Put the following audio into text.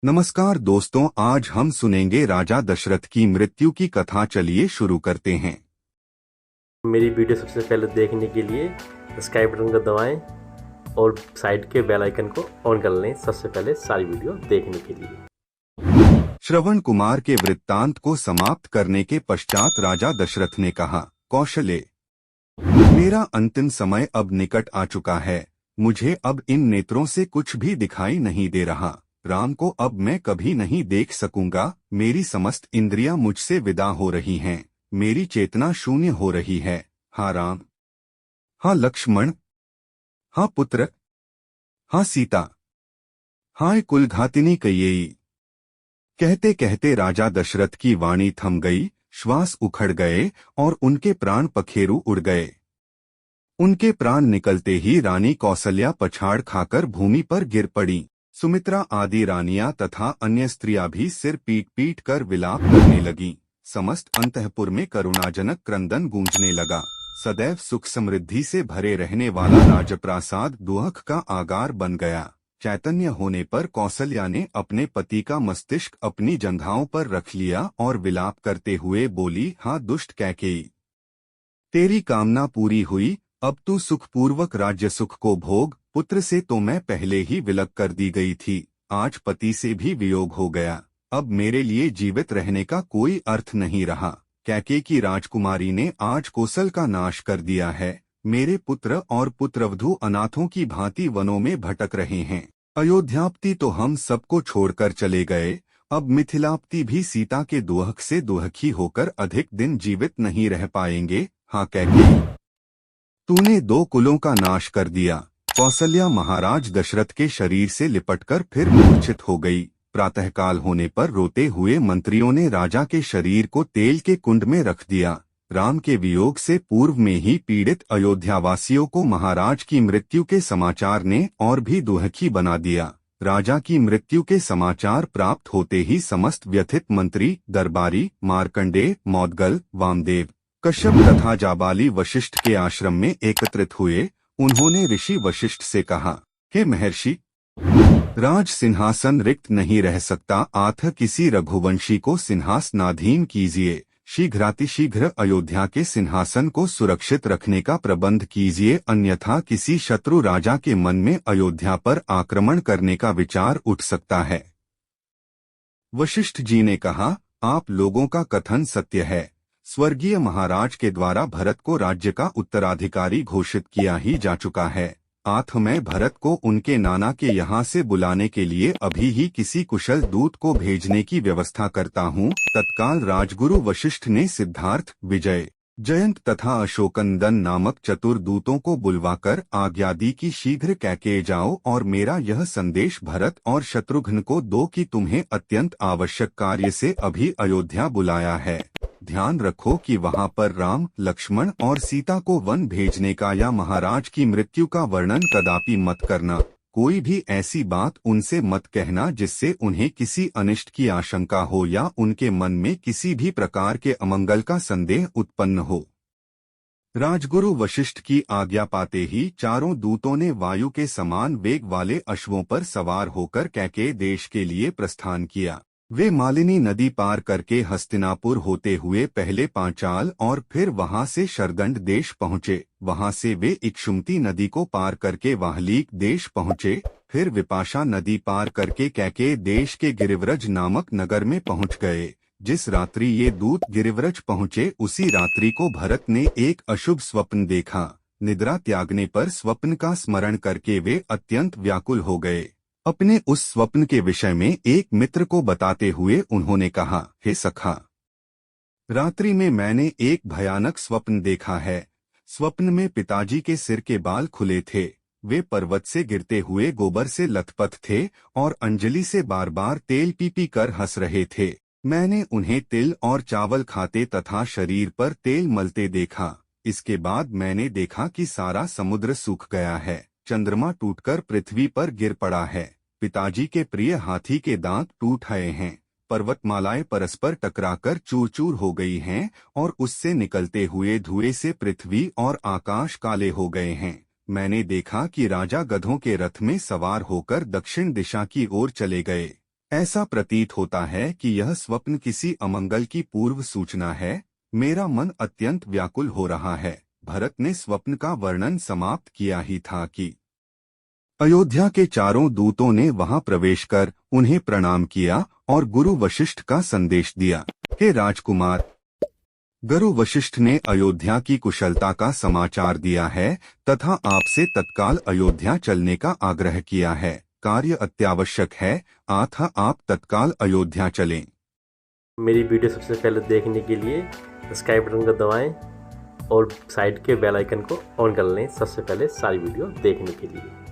नमस्कार दोस्तों, आज हम सुनेंगे राजा दशरथ की मृत्यु की कथा। चलिए शुरू करते हैं। मेरी वीडियो सबसे पहले देखने के लिए सब्सक्राइब बटन को दबाएं और साइड के बेल आइकन को ऑन कर लें सबसे पहले सारी वीडियो देखने के लिए। श्रवण कुमार के वृत्तांत को समाप्त करने के पश्चात राजा दशरथ ने कहा, कौशले, मेरा अंतिम समय अब निकट आ चुका है। मुझे अब इन नेत्रों से कुछ भी दिखाई नहीं दे रहा। राम को अब मैं कभी नहीं देख सकूंगा। मेरी समस्त इंद्रियां मुझसे विदा हो रही हैं। मेरी चेतना शून्य हो रही है। हाँ राम, हाँ लक्ष्मण, हाँ पुत्र, हाँ सीता, हाँ कुलघातिनी कैकेयी। कहते कहते राजा दशरथ की वाणी थम गई, श्वास उखड़ गए और उनके प्राण पखेरु उड़ गए। उनके प्राण निकलते ही रानी कौसल्या पछाड़ खाकर भूमि पर गिर पड़ी। सुमित्रा आदि रानियां तथा अन्य स्त्रियां भी सिर पीट पीट कर विलाप करने लगीं। समस्त अंतःपुर में करुणाजनक क्रंदन गूंजने लगा। सदैव सुख समृद्धि से भरे रहने वाला राजप्रासाद दुख का आगार बन गया। चैतन्य होने पर कौसल्या ने अपने पति का मस्तिष्क अपनी जंघाओं पर रख लिया और विलाप करते हुए बोली, हाँ दुष्ट कैकेयी, तेरी कामना पूरी हुई। अब तू सुखपूर्वक राज्य सुख को भोग। पुत्र से तो मैं पहले ही विलग कर दी गई थी, आज पति से भी वियोग हो गया। अब मेरे लिए जीवित रहने का कोई अर्थ नहीं रहा। कैकेयी की राजकुमारी ने आज कौशल का नाश कर दिया है। मेरे पुत्र और पुत्रवधू अनाथों की भांति वनों में भटक रहे हैं। अयोध्यापति तो हम सबको छोड़कर चले गए। अब मिथिलापति भी सीता के दुहक से दुहखी होकर अधिक दिन जीवित नहीं रह पाएंगे। हाँ कैकेयी, तूने दो कुलों का नाश कर दिया। कौसल्या महाराज दशरथ के शरीर से लिपटकर फिर मूर्छित हो गई। प्रातःकाल होने पर रोते हुए मंत्रियों ने राजा के शरीर को तेल के कुंड में रख दिया। राम के वियोग से पूर्व में ही पीड़ित अयोध्यावासियों को महाराज की मृत्यु के समाचार ने और भी दुहखी बना दिया। राजा की मृत्यु के समाचार प्राप्त होते ही समस्त व्यथित मंत्री, दरबारी, मार्कंडेय, मौदगल, वामदेव, कश्यप तथा जाबाली वशिष्ठ के आश्रम में एकत्रित हुए। उन्होंने ऋषि वशिष्ठ से कहा, हे महर्षि, राज सिंहासन रिक्त नहीं रह सकता, अतः किसी रघुवंशी को सिंहासनाधीन कीजिए। शीघ्रातिशीघ्र अयोध्या के सिंहासन को सुरक्षित रखने का प्रबंध कीजिए, अन्यथा किसी शत्रु राजा के मन में अयोध्या पर आक्रमण करने का विचार उठ सकता है। वशिष्ठ जी ने कहा, आप लोगों का कथन सत्य है। स्वर्गीय महाराज के द्वारा भरत को राज्य का उत्तराधिकारी घोषित किया ही जा चुका है। अतः मैं भरत को उनके नाना के यहाँ से बुलाने के लिए अभी ही किसी कुशल दूत को भेजने की व्यवस्था करता हूँ। तत्काल राजगुरु वशिष्ठ ने सिद्धार्थ, विजय, जयंत तथा अशोकनंदन नामक चतुर दूतों को बुलवाकर आज्ञा दी कि शीघ्र कैकेयी जाओ और मेरा यह संदेश भरत और शत्रुघ्न को दो कि तुम्हें अत्यंत आवश्यक कार्य से अभी अयोध्या बुलाया है। ध्यान रखो कि वहां पर राम, लक्ष्मण और सीता को वन भेजने का या महाराज की मृत्यु का वर्णन कदापि मत करना। कोई भी ऐसी बात उनसे मत कहना जिससे उन्हें किसी अनिष्ट की आशंका हो या उनके मन में किसी भी प्रकार के अमंगल का संदेह उत्पन्न हो। राजगुरु वशिष्ठ की आज्ञा पाते ही चारों दूतों ने वायु के समान वेग वाले अश्वों पर सवार होकर कैकेयी देश के लिए प्रस्थान किया। वे मालिनी नदी पार करके हस्तिनापुर होते हुए पहले पांचाल और फिर वहां से शरगंड देश पहुँचे। वहां से वे इक्षुमती नदी को पार करके वाहलीक देश पहुँचे। फिर विपाशा नदी पार करके कैकेयी देश के गिरिव्रज नामक नगर में पहुँच गए। जिस रात्रि ये दूत गिरिव्रज पहुँचे उसी रात्रि को भरत ने एक अशुभ स्वप्न देखा। निद्रा त्यागने पर स्वप्न का स्मरण करके वे अत्यंत व्याकुल हो गए। अपने उस स्वप्न के विषय में एक मित्र को बताते हुए उन्होंने कहा, हे सखा, रात्रि में मैंने एक भयानक स्वप्न देखा है। स्वप्न में पिताजी के सिर के बाल खुले थे। वे पर्वत से गिरते हुए गोबर से लथपथ थे और अंजलि से बार बार तेल पी पी कर हंस रहे थे। मैंने उन्हें तिल और चावल खाते तथा शरीर पर तेल मलते देखा। इसके बाद मैंने देखा कि सारा समुद्र सूख गया है। चंद्रमा टूटकर पृथ्वी पर गिर पड़ा है। पिताजी के प्रिय हाथी के दांत टूट गए हैं। पर्वतमालाएं परस्पर टकराकर चूर चूर हो गई हैं और उससे निकलते हुए धुएं से पृथ्वी और आकाश काले हो गए हैं। मैंने देखा कि राजा गधों के रथ में सवार होकर दक्षिण दिशा की ओर चले गए। ऐसा प्रतीत होता है कि यह स्वप्न किसी अमंगल की पूर्व सूचना है। मेरा मन अत्यंत व्याकुल हो रहा है। भरत ने स्वप्न का वर्णन समाप्त किया ही था कि अयोध्या के चारों दूतों ने वहां प्रवेश कर उन्हें प्रणाम किया और गुरु वशिष्ठ का संदेश दिया। हे राजकुमार, गुरु वशिष्ठ ने अयोध्या की कुशलता का समाचार दिया है तथा आपसे तत्काल अयोध्या चलने का आग्रह किया है। कार्य अत्यावश्यक है, अतः आप तत्काल अयोध्या चलें। मेरी वीडियो सबसे पहले देखने के लिए सब्सक्राइब बटन को दबाएं और साइड के बेल आइकन को ऑन कर लें सबसे पहले सारी वीडियो देखने के लिए।